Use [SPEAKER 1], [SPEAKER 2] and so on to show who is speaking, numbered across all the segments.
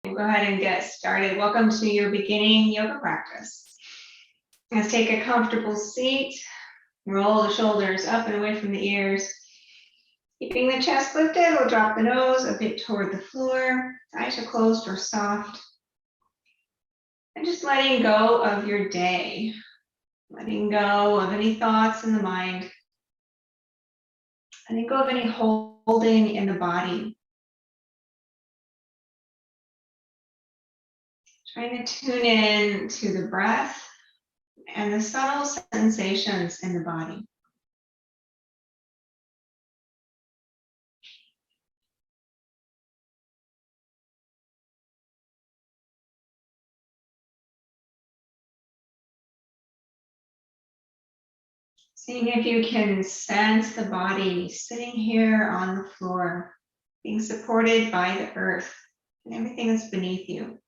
[SPEAKER 1] We'll go ahead and get started. Welcome to your beginning yoga practice. Let's take a comfortable seat. Roll the shoulders up and away from the ears. Keeping the chest lifted, we'll drop the nose a bit toward the floor. Eyes are closed or soft. And just letting go of your day. Letting go of any thoughts in the mind. Letting go of any holding in the body. Trying to tune in to the breath and the subtle sensations in the body. Seeing if you can sense the body sitting here on the floor, being supported by the earth and everything that's beneath you.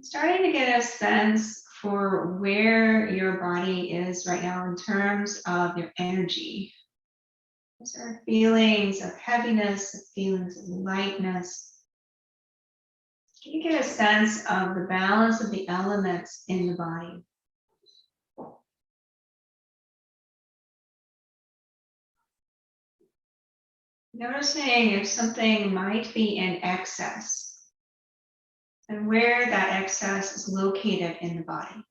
[SPEAKER 1] Starting to get a sense for where your body is right now in terms of your energy. Those are feelings of heaviness, feelings of lightness. Can you get a sense of the balance of the elements in the body? Noticing if something might be in excess and where that excess is located in the body.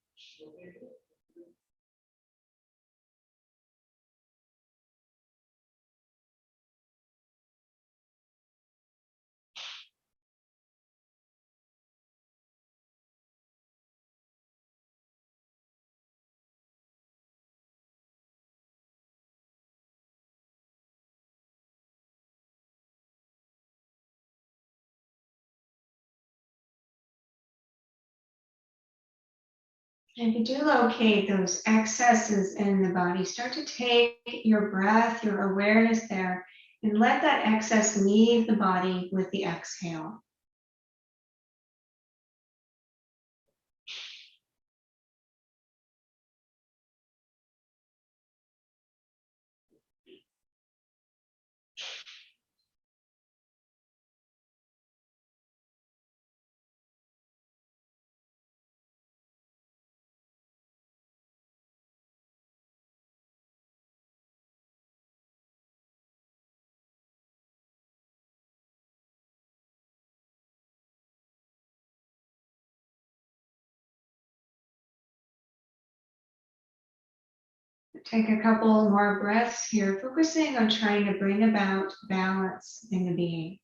[SPEAKER 1] And if you do locate those excesses in the body, start to take your breath, your awareness there, and let that excess leave the body with the exhale. Take a couple more breaths here, focusing on trying to bring about balance in the being.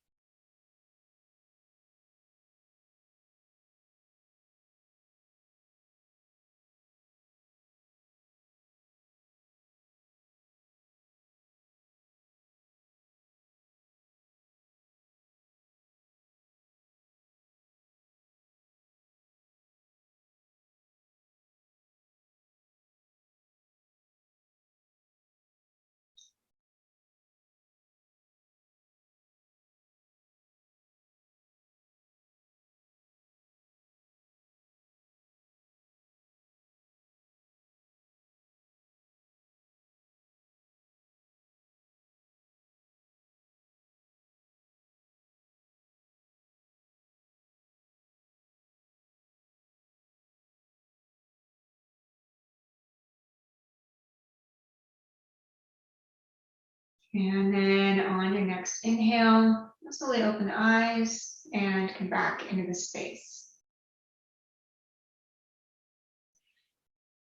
[SPEAKER 1] And then on your next inhale, slowly open the eyes and come back into the space.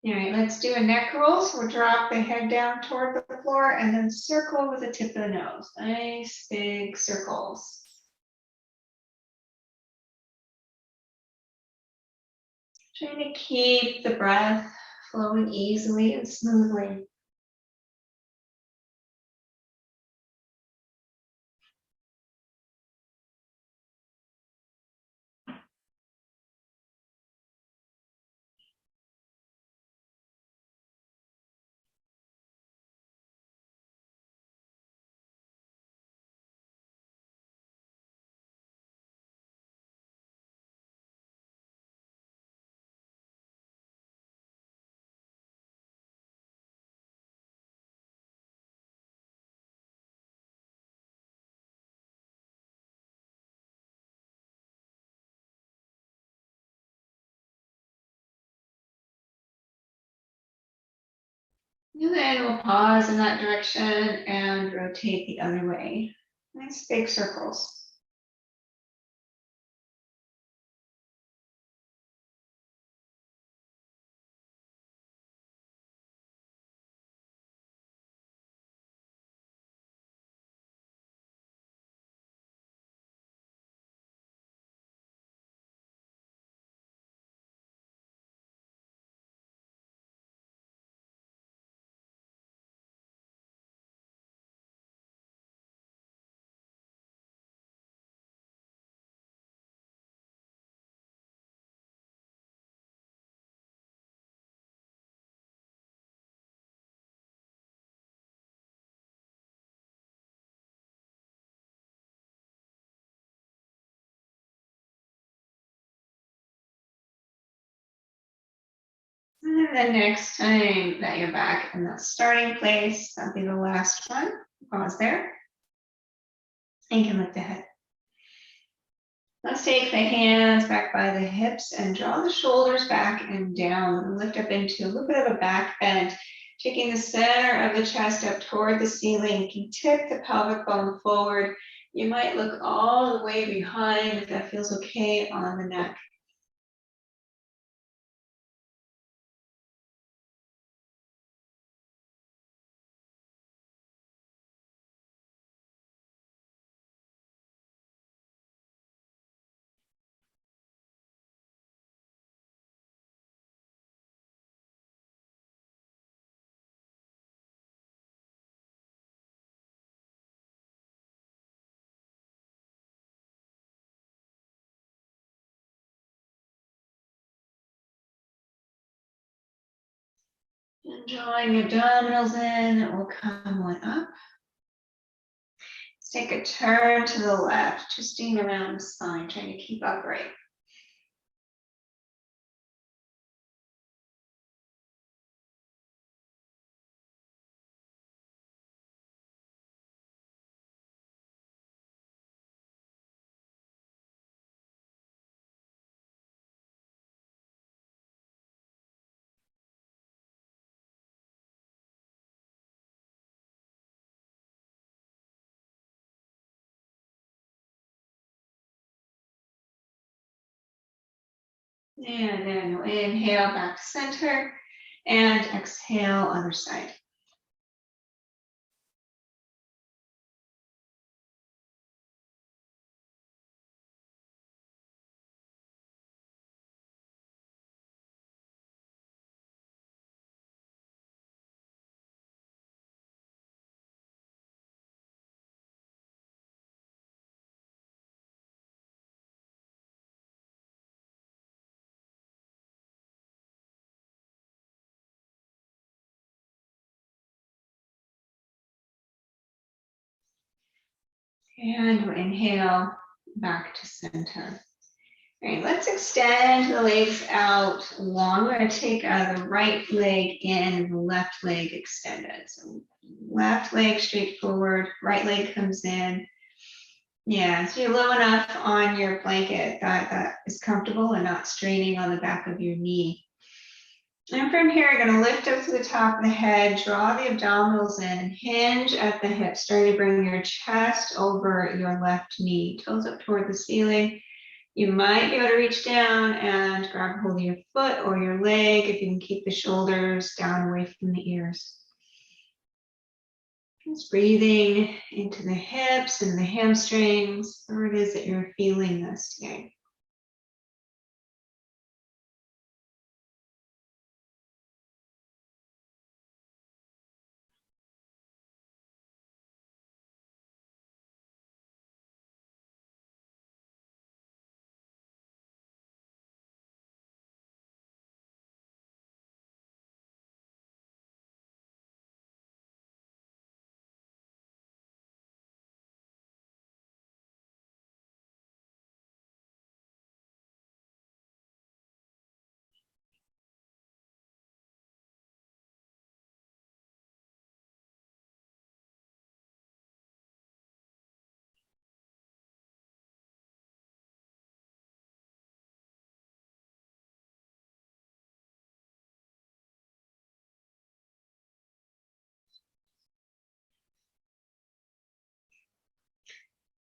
[SPEAKER 1] All right, let's do a neck roll. So we'll drop the head down toward the floor and then circle with the tip of the nose. Nice big circles. Trying to keep the breath flowing easily and smoothly. And then we'll pause in that direction and rotate the other way. Nice big circles. And then the next time that you're back in that starting place, that'll be the last one. Pause there. And you can lift the head. Let's take the hands back by the hips and draw the shoulders back and down. Lift up into a little bit of a back bend, taking the center of the chest up toward the ceiling. You can tip the pelvic bone forward. You might look all the way behind if that feels okay on the neck. And drawing your abdominals in, we'll come one up. Let's take a turn to the left, twisting around the spine, trying to keep upright. And then we'll inhale back to center and exhale other side. And we'll inhale back to center. All right, let's extend the legs out long. We're going to take the right leg in, the left leg extended. So left leg straight forward, right leg comes in. Yeah, so you're low enough on your blanket that is comfortable and not straining on the back of your knee. And from here, you're going to lift up to the top of the head, draw the abdominals in, and hinge at the hips, starting to bring your chest over your left knee, toes up toward the ceiling. You might be able to reach down and grab hold of your foot or your leg if you can keep the shoulders down away from the ears. Just breathing into the hips and the hamstrings, where it is that you're feeling this today.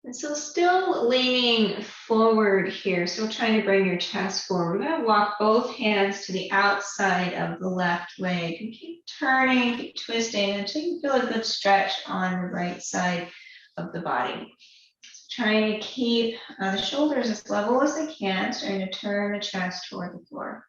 [SPEAKER 1] And so still leaning forward here, still trying to bring your chest forward. We're going to walk both hands to the outside of the left leg and keep turning, keep twisting until you feel a good stretch on the right side of the body. So trying to keep the shoulders as level as they can, starting to turn the chest toward the floor.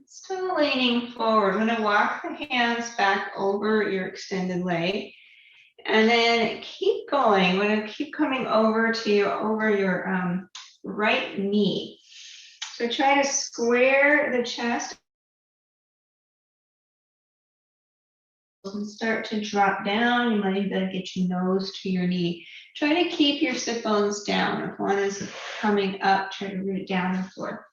[SPEAKER 1] Still leaning forward. We're going to walk the hands back over your extended leg. And then keep going. We're going to keep coming over to your right knee. So try to square the chest and start to drop down. You might even get your nose to your knee. Try to keep your sit bones down. If one is coming up, try to root down the floor.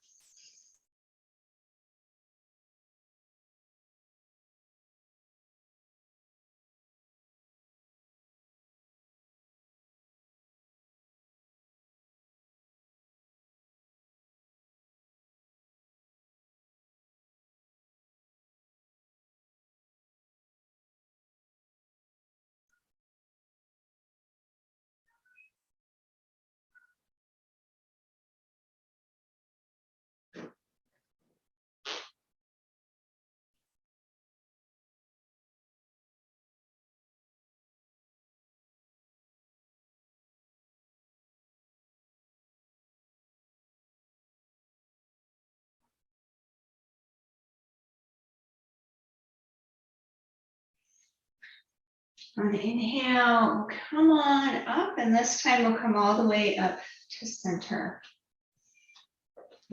[SPEAKER 1] On the inhale, come on up, and this time we'll come all the way up to center.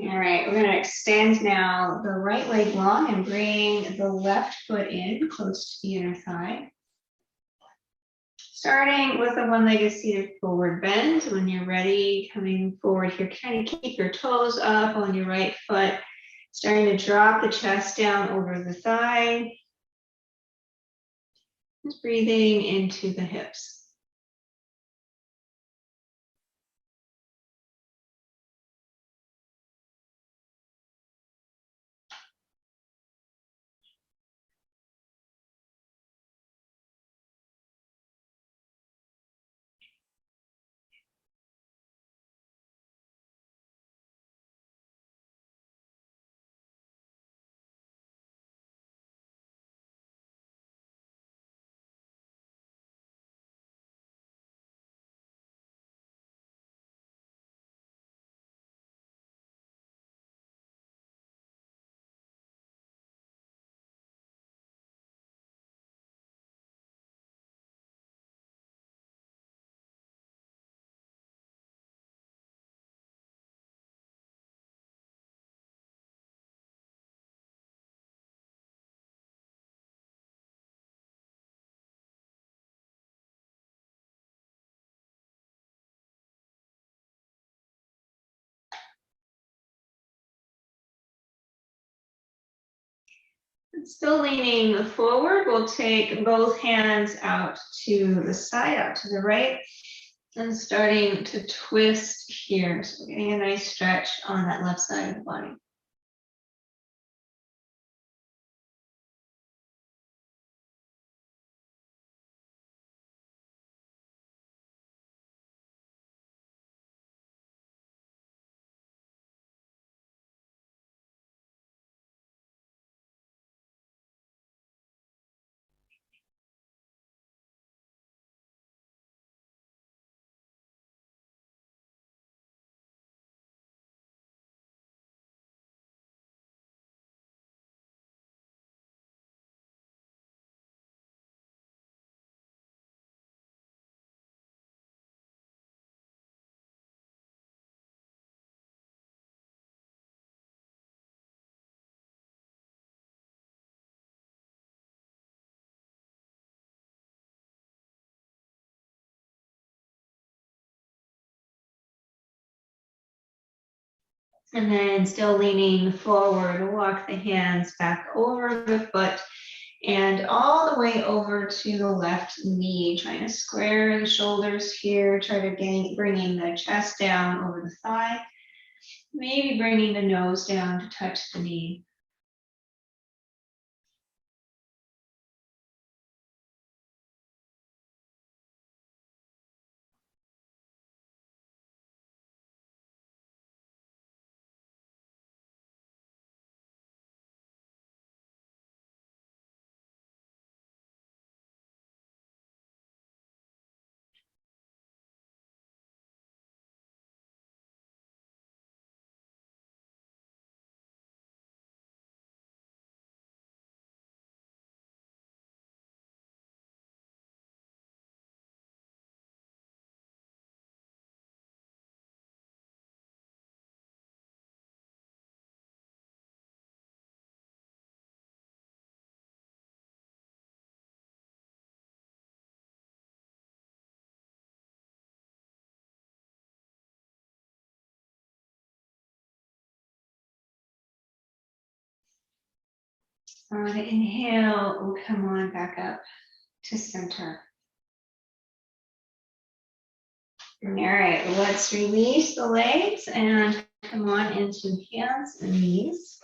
[SPEAKER 1] All right, we're going to extend now the right leg long and bring the left foot in close to the inner thigh. Starting with a one-legged seated forward bend. When you're ready, coming forward here, kind of keep your toes up on your right foot. Starting to drop the chest down over the thigh. Just breathing into the hips. Still leaning forward, we'll take both hands out to the side, out to the right, and starting to twist here. So we're getting a nice stretch on that left side of the body. And then still leaning forward, walk the hands back over the foot and all the way over to the left knee. Trying to square the shoulders here. Try to bringing the chest down over the thigh. Maybe bringing the nose down to touch the knee. On the inhale, we'll come on back up to center. All right, let's release the legs and come on into hands and knees.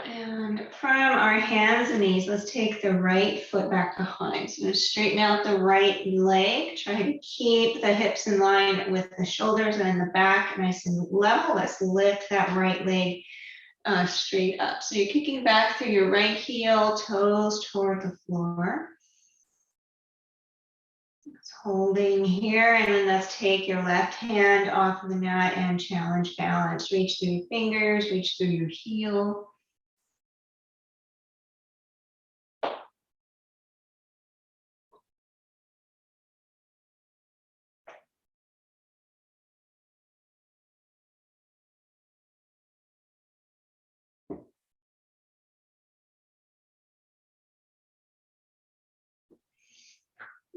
[SPEAKER 1] And from our hands and knees, let's take the right foot back behind. So straighten out the right leg. Try to keep the hips in line with the shoulders and the back nice and level. Let's lift that right leg straight up. So you're kicking back through your right heel, toes toward the floor. Just holding here, and then let's take your left hand off of the mat and challenge balance. Reach through your fingers, reach through your heel.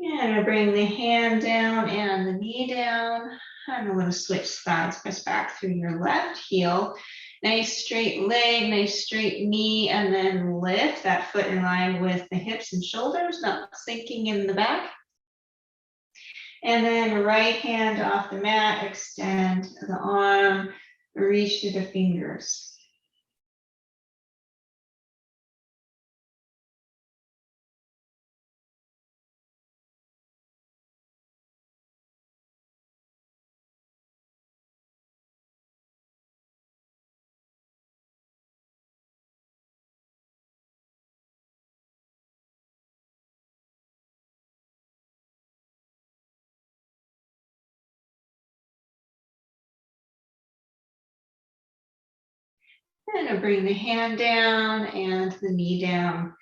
[SPEAKER 1] And I bring the hand down and the knee down. I'm going to switch sides, press back through your left heel. Nice straight leg, nice straight knee, and then lift that foot in line with the hips and shoulders, not sinking in the back. And then right hand off the mat, extend the arm, reach through the fingers. And I'll bring the hand down and the knee down.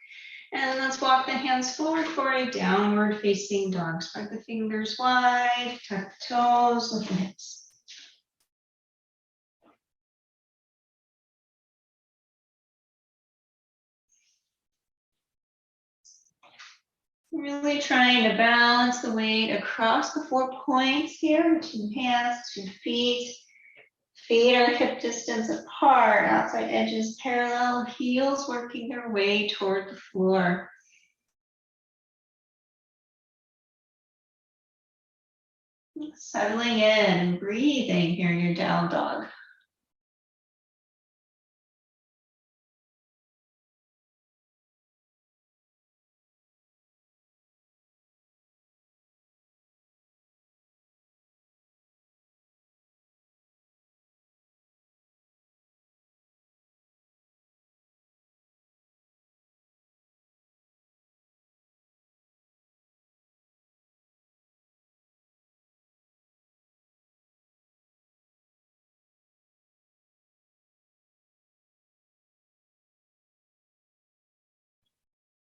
[SPEAKER 1] And let's walk the hands forward for a downward facing dog. Spread the fingers wide, tuck the toes, lift the hips. Really trying to balance the weight across the 4 points here. 2 hands, 2 feet. Feet are hip distance apart, outside edges parallel, heels working their way toward the floor. Settling in, breathing here in your down dog.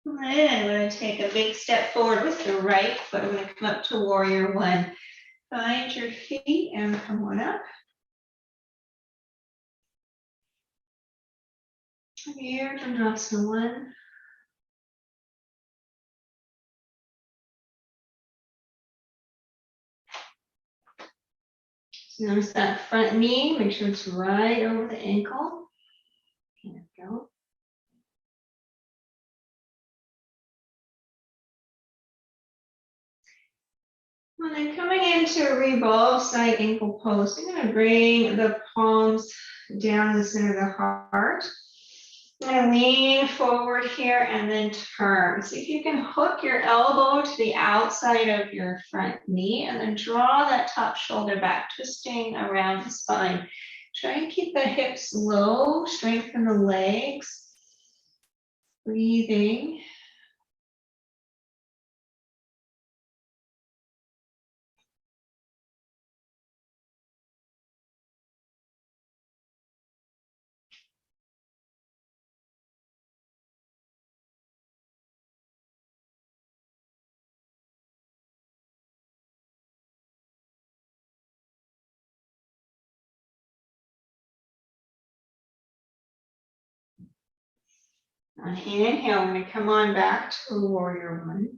[SPEAKER 1] And I'm going to take a big step forward with the right foot. I'm going to come up to warrior one. Find your feet and come on up. Here, Dandasana 1. So notice that front knee, make sure it's right over the ankle. There we go. And then coming into a revolve side ankle pose, I'm going to bring the palms down the center of the heart. I'm going to lean forward here and then turn. See if you can hook your elbow to the outside of your front knee and then draw that top shoulder back, twisting around the spine. Try and keep the hips low, strengthen the legs. Breathing. On inhale, we're going to come on back to warrior 1.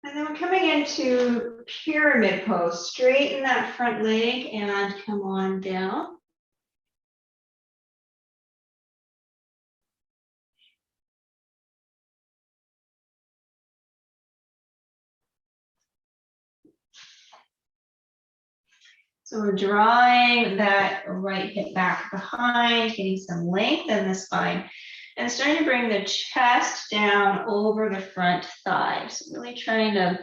[SPEAKER 1] And then we're coming into pyramid pose. Straighten that front leg and come on down. So we're drawing that right hip back behind, getting some length in the spine, and starting to bring the chest down over the front thigh. So really trying to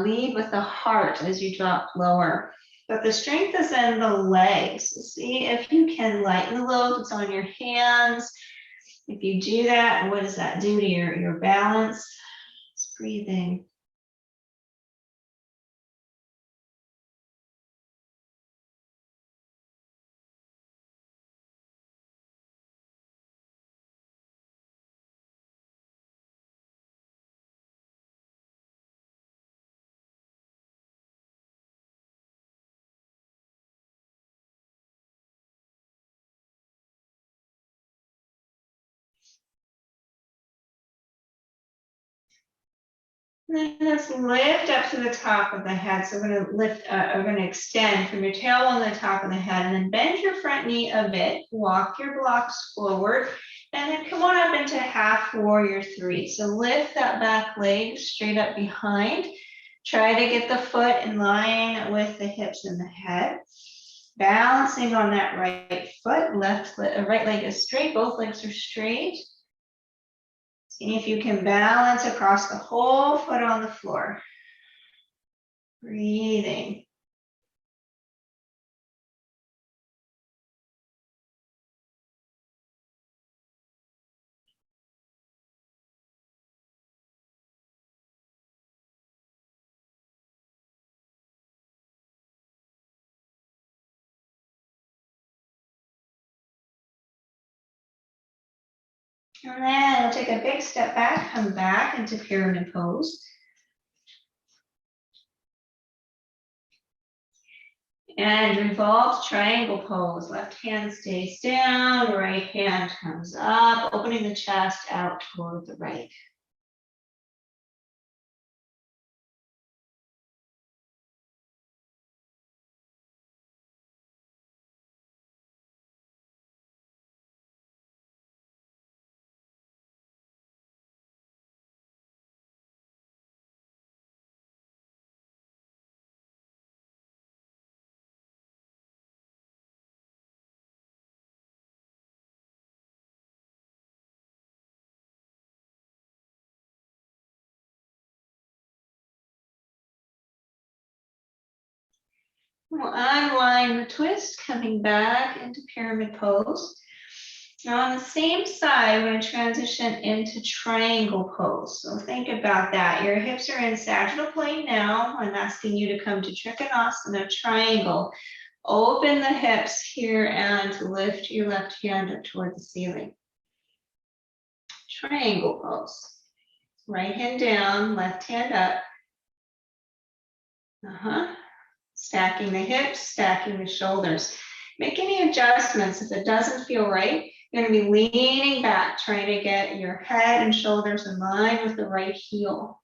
[SPEAKER 1] lead with the heart as you drop lower. But the strength is in the legs. See if you can lighten the load that's on your hands. If you do that, what does that do to your balance? It's breathing. And then let's lift up to the top of the head. So we're going to lift, we're going to extend from your tail on the top of the head, and then bend your front knee a bit. Walk your blocks forward, and then come on up into half warrior 3. So lift that back leg straight up behind. Try to get the foot in line with the hips and the head. Balancing on that right foot, right leg is straight, both legs are straight. See if you can balance across the whole foot on the floor. Breathing. And then we'll take a big step back, come back into pyramid pose. And revolve triangle pose. Left hand stays down, right hand comes up, opening the chest out toward the right. We'll unwind the twist, coming back into pyramid pose. Now on the same side, we're going to transition into triangle pose. So think about that. Your hips are in sagittal plane now. I'm asking you to come to Trikonasana triangle. Open the hips here and lift your left hand up toward the ceiling. Triangle pose. Right hand down, left hand up. Stacking the hips, stacking the shoulders. Make any adjustments. If it doesn't feel right, you're going to be leaning back, trying to get your head and shoulders in line with the right heel.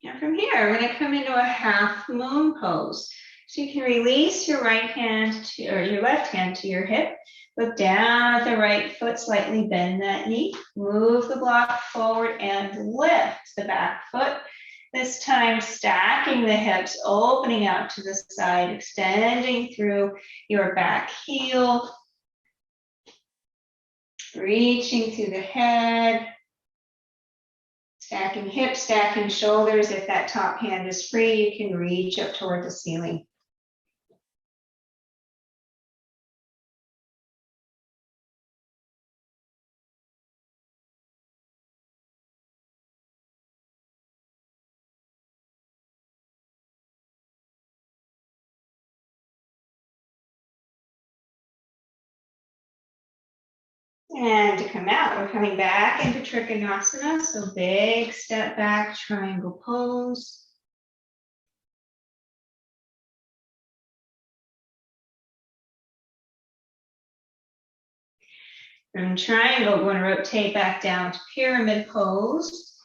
[SPEAKER 1] And from here, we're going to come into a half moon pose. So you can release your right hand to, or your left hand to your hip. Look down at the right foot, slightly bend that knee. Move the block forward and lift the back foot. This time stacking the hips, opening out to the side, extending through your back heel. Reaching through the head. Stacking hips, stacking shoulders. If that top hand is free, you can reach up toward the ceiling. And to come out, we're coming back into Trikonasana. So big step back, triangle pose. From triangle, we're going to rotate back down to pyramid pose.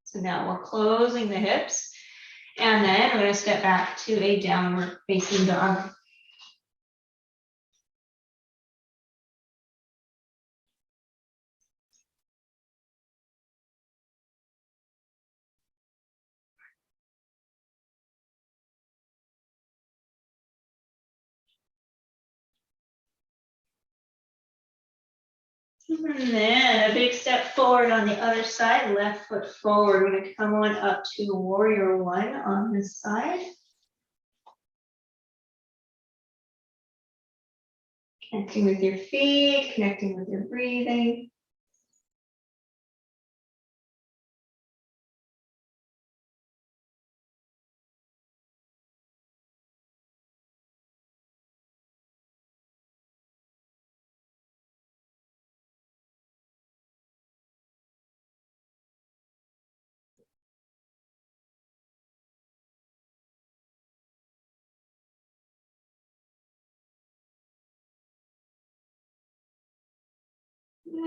[SPEAKER 1] So now we're closing the hips. And then we're going to step back to a downward facing dog. And then a big step forward on the other side, left foot forward. We're going to come on up to warrior one on this side. Connecting with your feet, connecting with your breathing.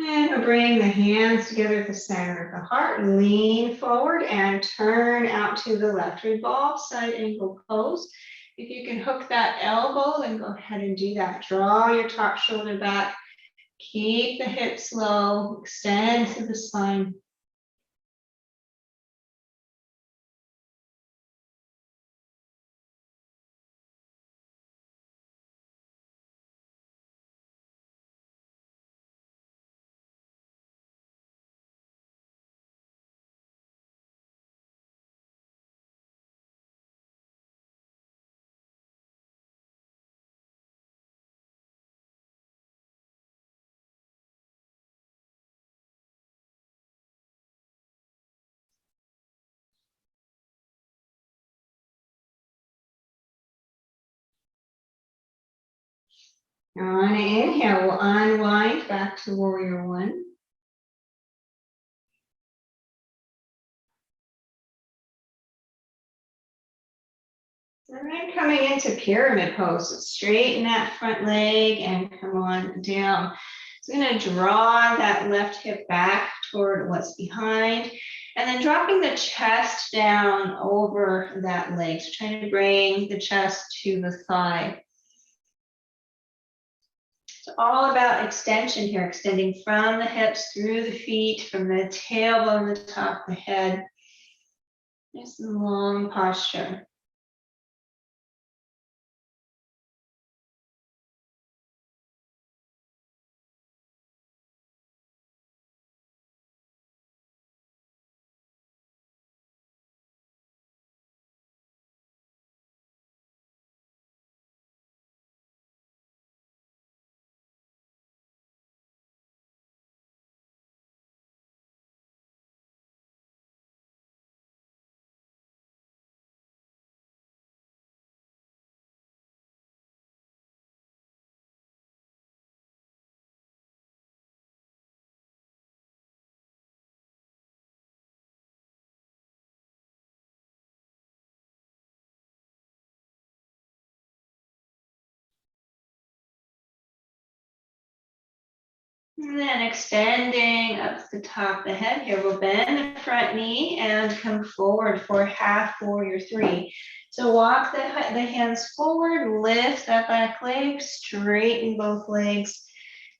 [SPEAKER 1] And we'll bring the hands together at the center of the heart. Lean forward and turn out to the left. Revolve side angle pose. If you can hook that elbow, then go ahead and do that. Draw your top shoulder back. Keep the hips low. Extend through the spine. On an inhale, we'll unwind back to warrior one. And then coming into pyramid pose, so straighten that front leg and come on down. So I'm going to draw that left hip back toward what's behind, and then dropping the chest down over that leg. So trying to bring the chest to the thigh. It's all about extension here, extending from the hips through the feet, from the tailbone to the top of the head. Nice and long posture. And then extending up to the top of the head here, we'll bend the front knee and come forward for half warrior three. So walk the hands forward, lift that back leg, straighten both legs,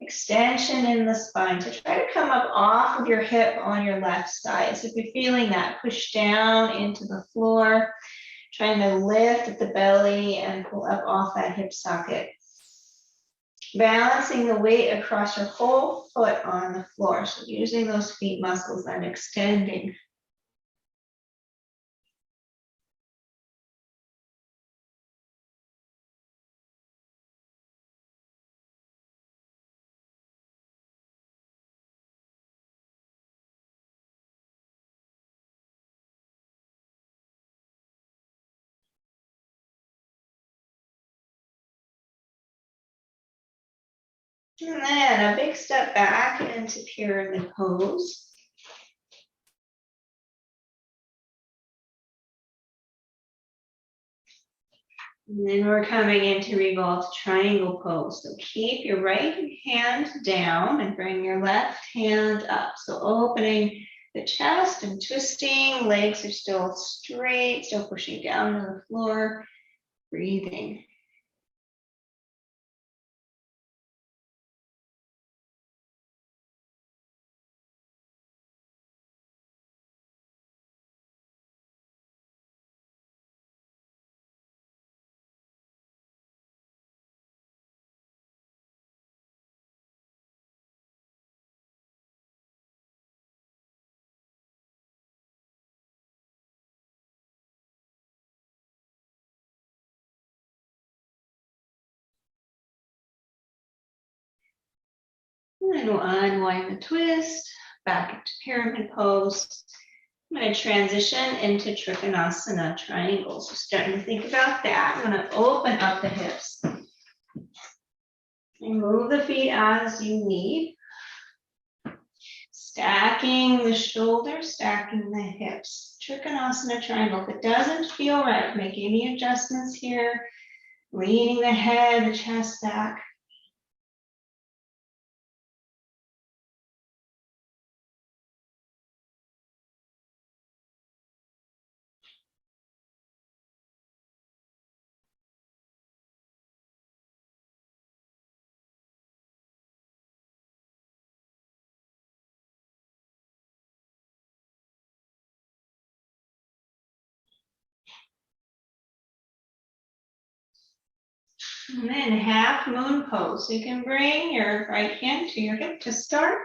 [SPEAKER 1] extension in the spine. So try to come up off of your hip on your left side. So if you're feeling that, push down into the floor, trying to lift at the belly and pull up off that hip socket. Balancing the weight across your whole foot on the floor. So using those feet muscles and extending. And then a big step back into pyramid pose. And then we're coming into revolved triangle pose. So keep your right hand down and bring your left hand up. So opening the chest and twisting, legs are still straight, still pushing down to the floor, breathing. And then we'll unwind the twist, back into pyramid pose. I'm going to transition into Trikonasana triangles. So starting to think about that. I'm going to open up the hips. And move the feet as you need. Stacking the shoulders, stacking the hips. Trikonasana triangle. If it doesn't feel right, make any adjustments here. Leaning the head, the chest back. And then half moon pose. So you can bring your right hand to your hip to start.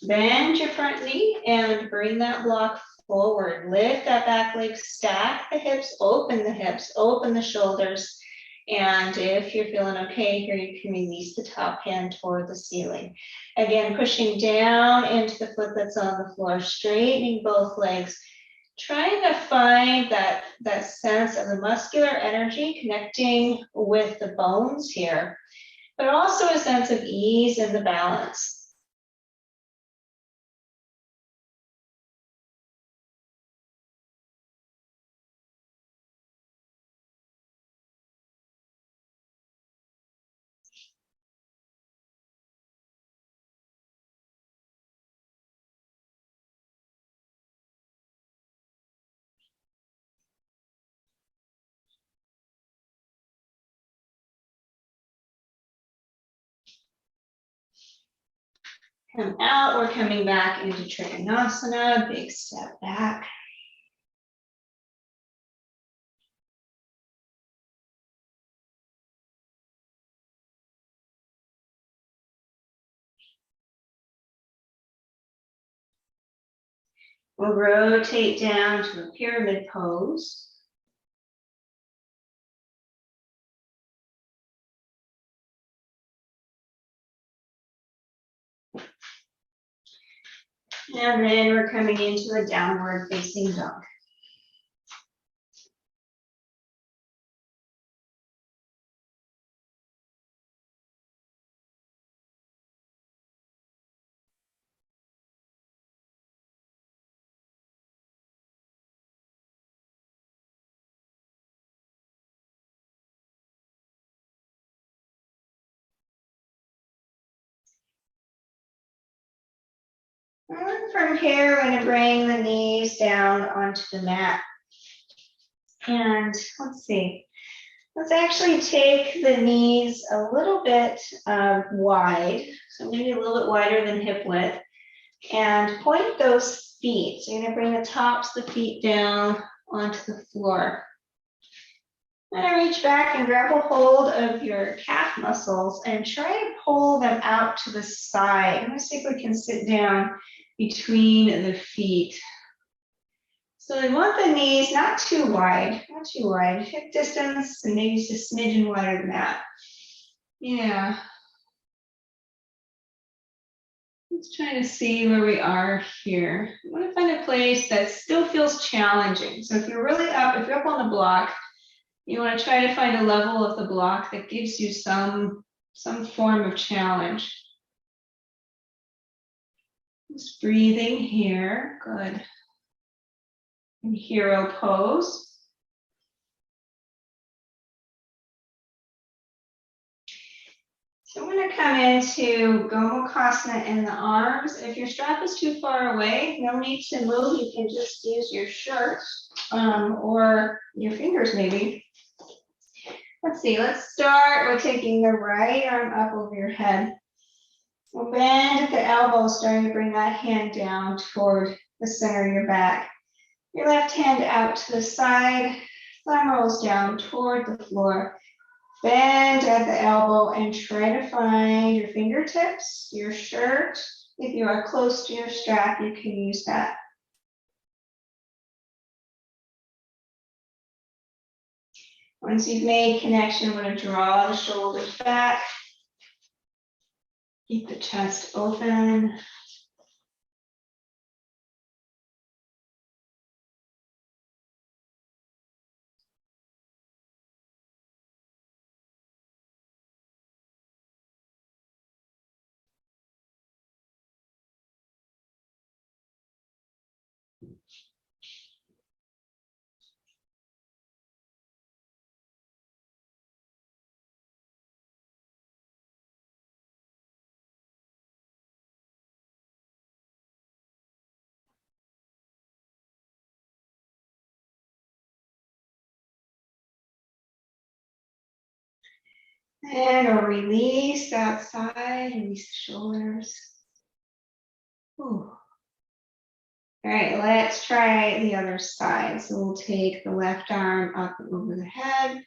[SPEAKER 1] Bend your front knee and bring that block forward. Lift that back leg, stack the hips, open the shoulders. And if you're feeling okay here, you can release the top hand toward the ceiling. Again, pushing down into the foot that's on the floor, straightening both legs. Trying to find that sense of the muscular energy connecting with the bones here, but also a sense of ease in the balance. Come out, we're coming back into Trikonasana, big step back. We'll rotate down to a pyramid pose. And then we're coming into a downward facing dog. And then from here, we're going to bring the knees down onto the mat. And let's see. Let's actually take the knees a little bit wide, so maybe a little bit wider than hip width, and point those feet. So you're going to bring the tops of the feet down onto the floor. Then reach back and grab a hold of your calf muscles and try to pull them out to the side. I'm going to see if we can sit down between the feet. So we want the knees not too wide, hip distance, and maybe just a smidgen wider than that. Yeah. Let's try to see where we are here. I want to find a place that still feels challenging. So if you're really up, if you're up on the block, you want to try to find a level of the block that gives you some form of challenge. Just breathing here, good. In hero pose. So I'm going to come into Gomukhasana in the arms. If your strap is too far away, no need to move. You can just use your shirt or your fingers maybe. Let's see, let's start by taking the right arm up over your head. We'll bend at the elbow, starting to bring that hand down toward the center of your back. Your left hand out to the side, thumb rolls down toward the floor. Bend at the elbow and try to find your fingertips, your shirt. If you are close to your strap, you can use that. Once you've made connection, we're going to draw the shoulders back. Keep the chest open. And we'll release that side, release the shoulders. Ooh. All right, let's try the other side. So we'll take the left arm up and over the head.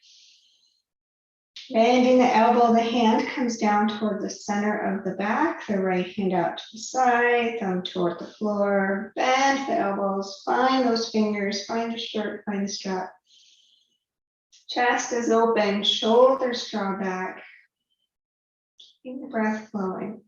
[SPEAKER 1] Bending the elbow, the hand comes down toward the center of the back, the right hand out to the side, thumb toward the floor. Bend the elbows, find those fingers, find the shirt, find the strap. Chest is open, shoulders draw back. Keep the breath flowing.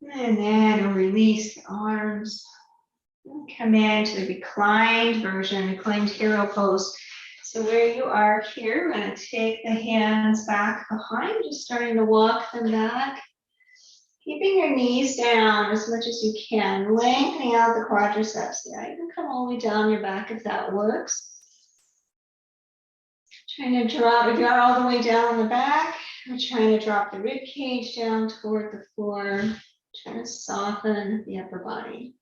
[SPEAKER 1] And then we'll release the arms. Come into the reclined version, reclined hero pose. So where you are here, we're going to take the hands back behind, just starting to walk them back. Keeping your knees down as much as you can, lengthening out the quadriceps. Yeah, you can come all the way down your back if that works. Trying to drop, if you are all the way down on the back, we're trying to drop the rib cage down toward the floor. Trying to soften the upper body.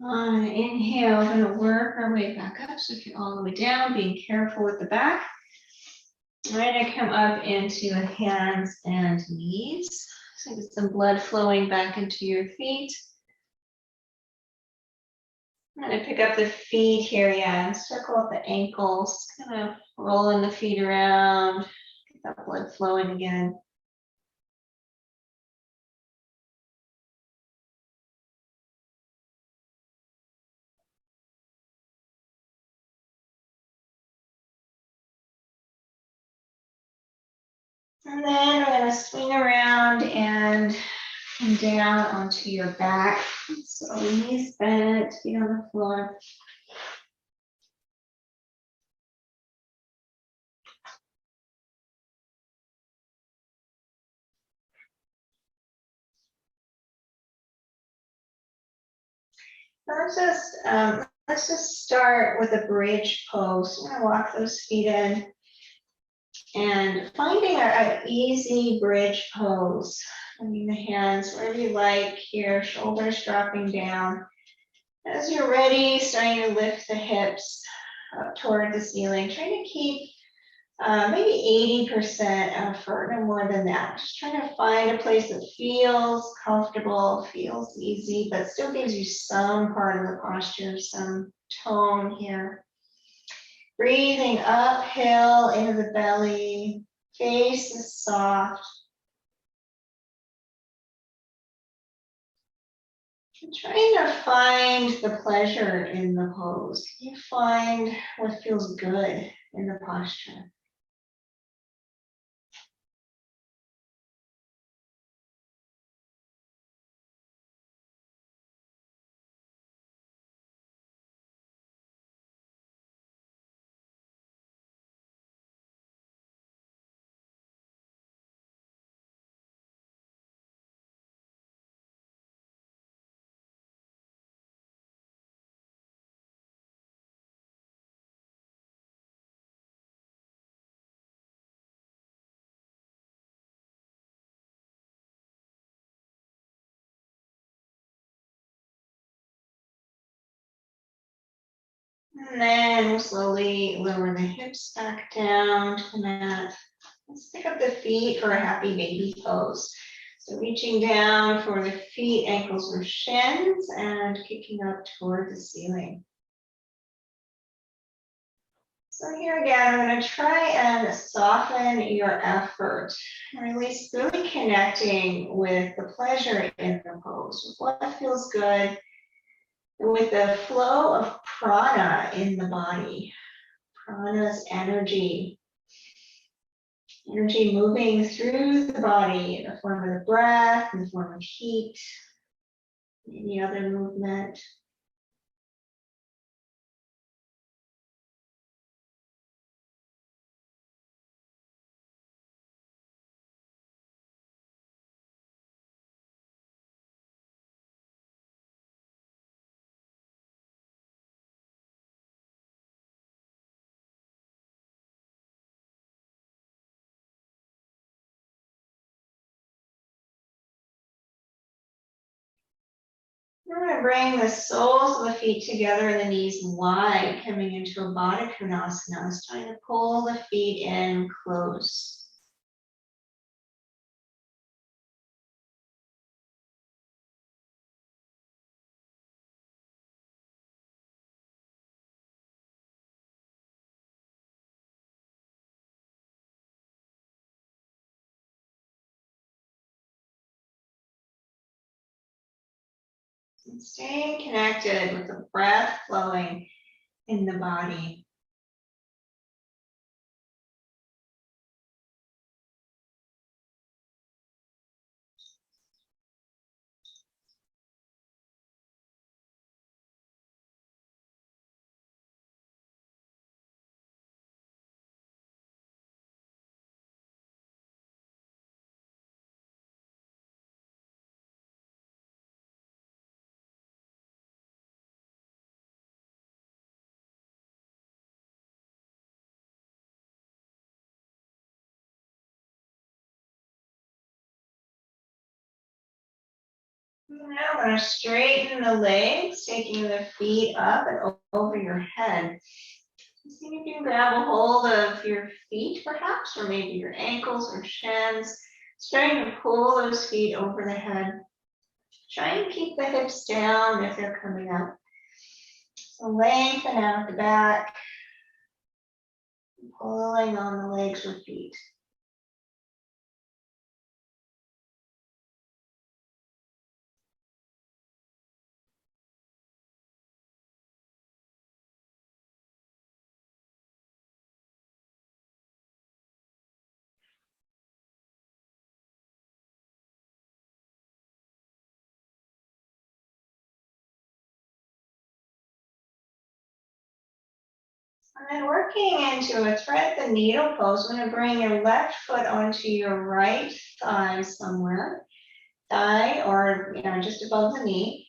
[SPEAKER 1] On an inhale, we're going to work our way back up. So if you're all the way down, being careful with the back. We're going to come up into hands and knees. So get some blood flowing back into your feet. I'm going to pick up the feet here, yeah, and circle up the ankles. Kind of rolling the feet around. Get that blood flowing again. And then we're going to swing around and come down onto your back. So knees bent, feet on the floor. Let's just start with a bridge pose. We're gonna walk those feet in and finding an easy bridge pose. Bringing the hands wherever you like here, shoulders dropping down. As you're ready, starting to lift the hips up toward the ceiling. Trying to keep maybe 80% effort, no more than that. Just trying to find a place that feels comfortable, feels easy, but still gives you some part of the posture, some tone here. Breathing uphill into the belly, face is soft. Trying to find the pleasure in the pose. Can you find what feels good in the posture? And then we'll slowly lower the hips back down to the mat. Let's pick up the feet for a happy baby pose. So reaching down for the feet, ankles, or shins, and kicking up toward the ceiling. So here again, I'm going to try and soften your effort. Really connecting with the pleasure in the pose, with what feels good, with the flow of prana in the body. Prana's energy moving through the body in the form of the breath, in the form of heat, any other movement. We're going to bring the soles of the feet together and the knees wide, coming into a Baddha Konasana. Starting to pull the feet in close. And staying connected with the breath flowing in the body. Now we're going to straighten the legs, taking the feet up and over your head. See if you can grab a hold of your feet perhaps, or maybe your ankles or shins. Starting to pull those feet over the head. Try and keep the hips down if they're coming up. So lengthen out the back, pulling on the legs or feet. And then working into a thread the needle pose, I'm going to bring your left foot onto your right thigh somewhere, thigh or just above the knee,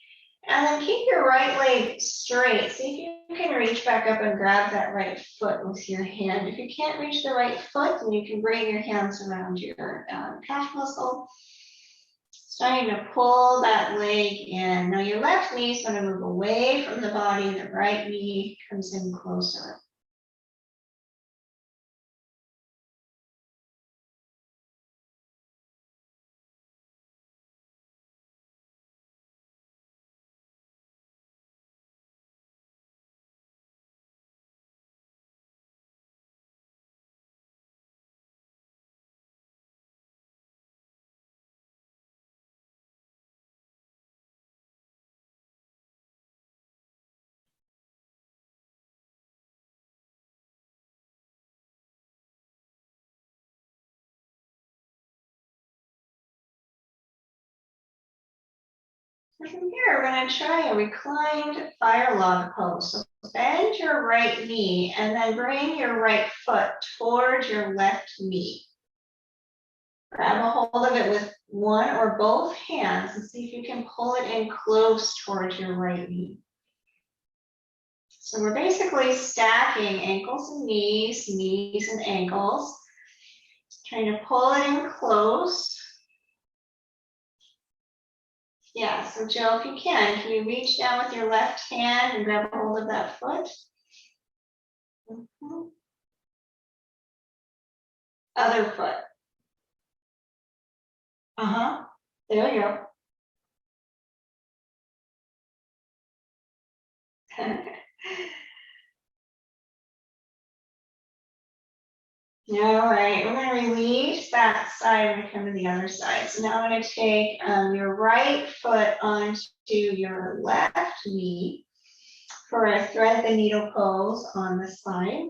[SPEAKER 1] and then keep your right leg straight. See if you can reach back up and grab that right foot with your hand. If you can't reach the right foot, then you can bring your hands around your calf muscle. Starting to pull that leg in. Now your left knee is going to move away from the body, the right knee comes in closer. And from here, we're going to try a reclined fire log pose. So bend your right knee and then bring your right foot towards your left knee. Grab a hold of it with one or both hands and see if you can pull it in close towards your right knee. So we're basically stacking ankles and knees, knees and ankles. Trying to pull it in close. Yeah, so Jill, if you can you reach down with your left hand and grab a hold of that foot? Other foot. There you go. All right, we're going to release that side and come to the other side. So now I'm going to take your right foot onto your left knee for a thread the needle pose on the side.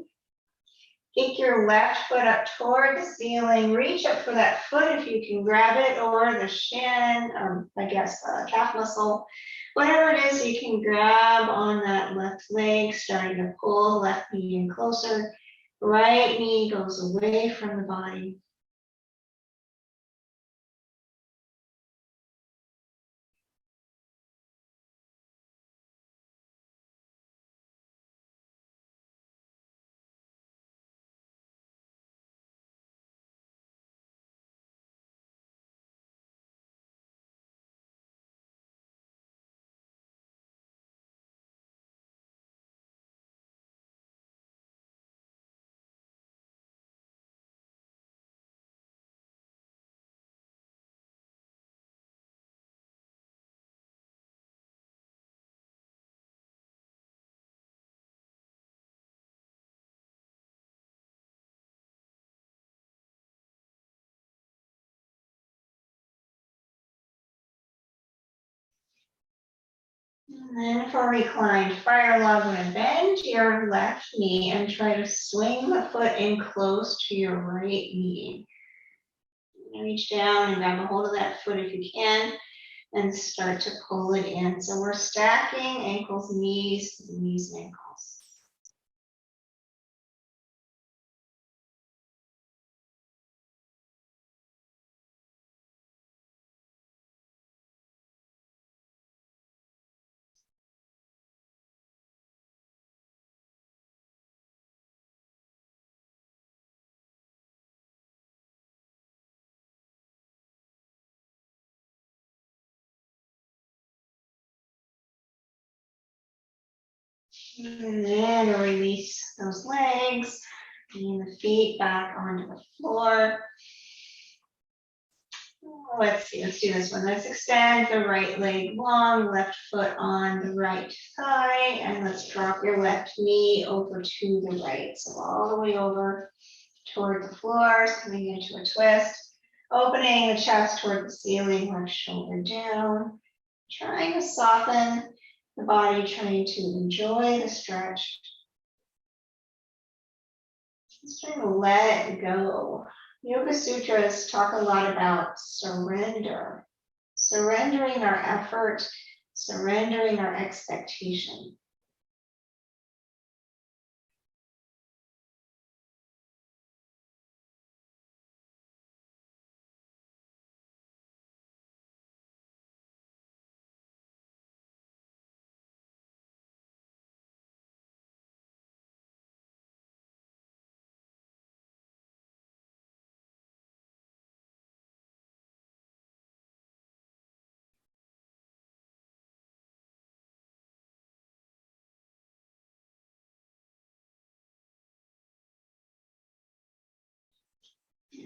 [SPEAKER 1] Kick your left foot up toward the ceiling. Reach up for that foot if you can grab it, or the shin, calf muscle. Whatever it is, you can grab on that left leg, starting to pull left knee in closer. Right knee goes away from the body. And then for reclined fire log, I'm going to bend your left knee and try to swing the foot in close to your right knee. Reach down and grab a hold of that foot if you can and start to pull it in. So we're stacking ankles, knees, knees, and ankles. And then release those legs, bringing the feet back onto the floor. Let's see, let's do this one. Let's extend the right leg long, left foot on the right thigh, and let's drop your left knee over to the right. So all the way over toward the floor, coming into a twist, opening the chest toward the ceiling, left shoulder down, trying to soften the body, trying to enjoy the stretch. Just trying to let go. Yoga Sutras talk a lot about surrender, surrendering our effort, surrendering our expectation.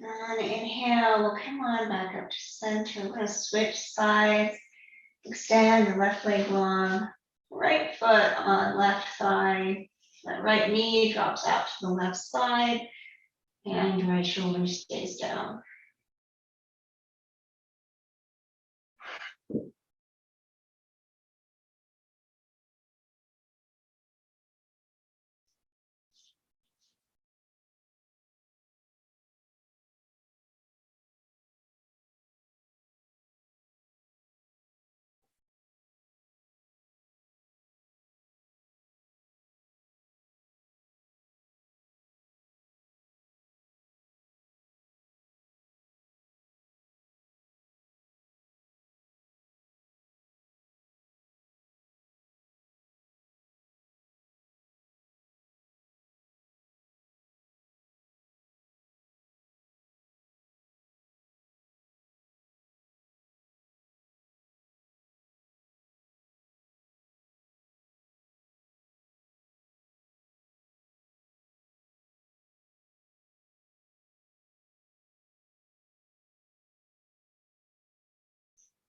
[SPEAKER 1] And inhale, we'll come on back up to center. We're going to switch sides, extend the left leg long, right foot on left thigh, that right knee drops out to the left side, and right shoulder stays down.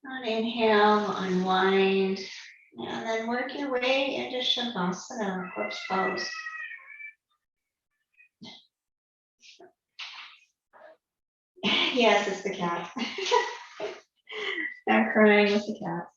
[SPEAKER 1] On inhale, unwind, and then work your way into Shavasana, corpse pose. Yes, it's the cat. Not crying, it's the cat.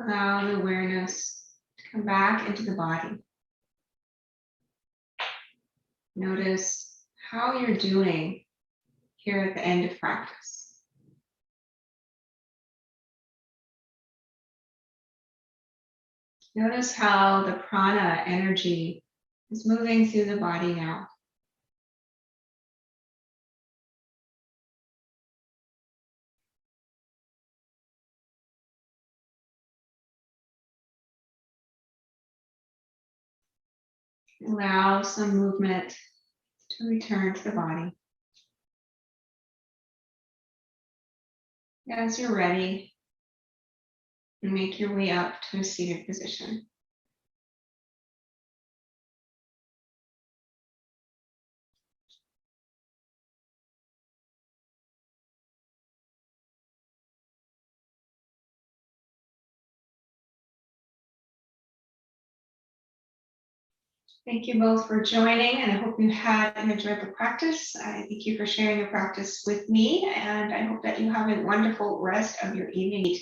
[SPEAKER 1] Allow the awareness to come back into the body. Notice how you're doing here at the end of practice. Notice how the prana energy is moving through the body now. Allow some movement to return to the body. As you're ready, make your way up to a seated position. Thank you both for joining, and I hope you had and enjoyed the practice. I thank you for sharing your practice with me, and I hope that you have a wonderful rest of your evening.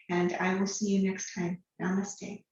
[SPEAKER 1] And I will see you next time. Namaste.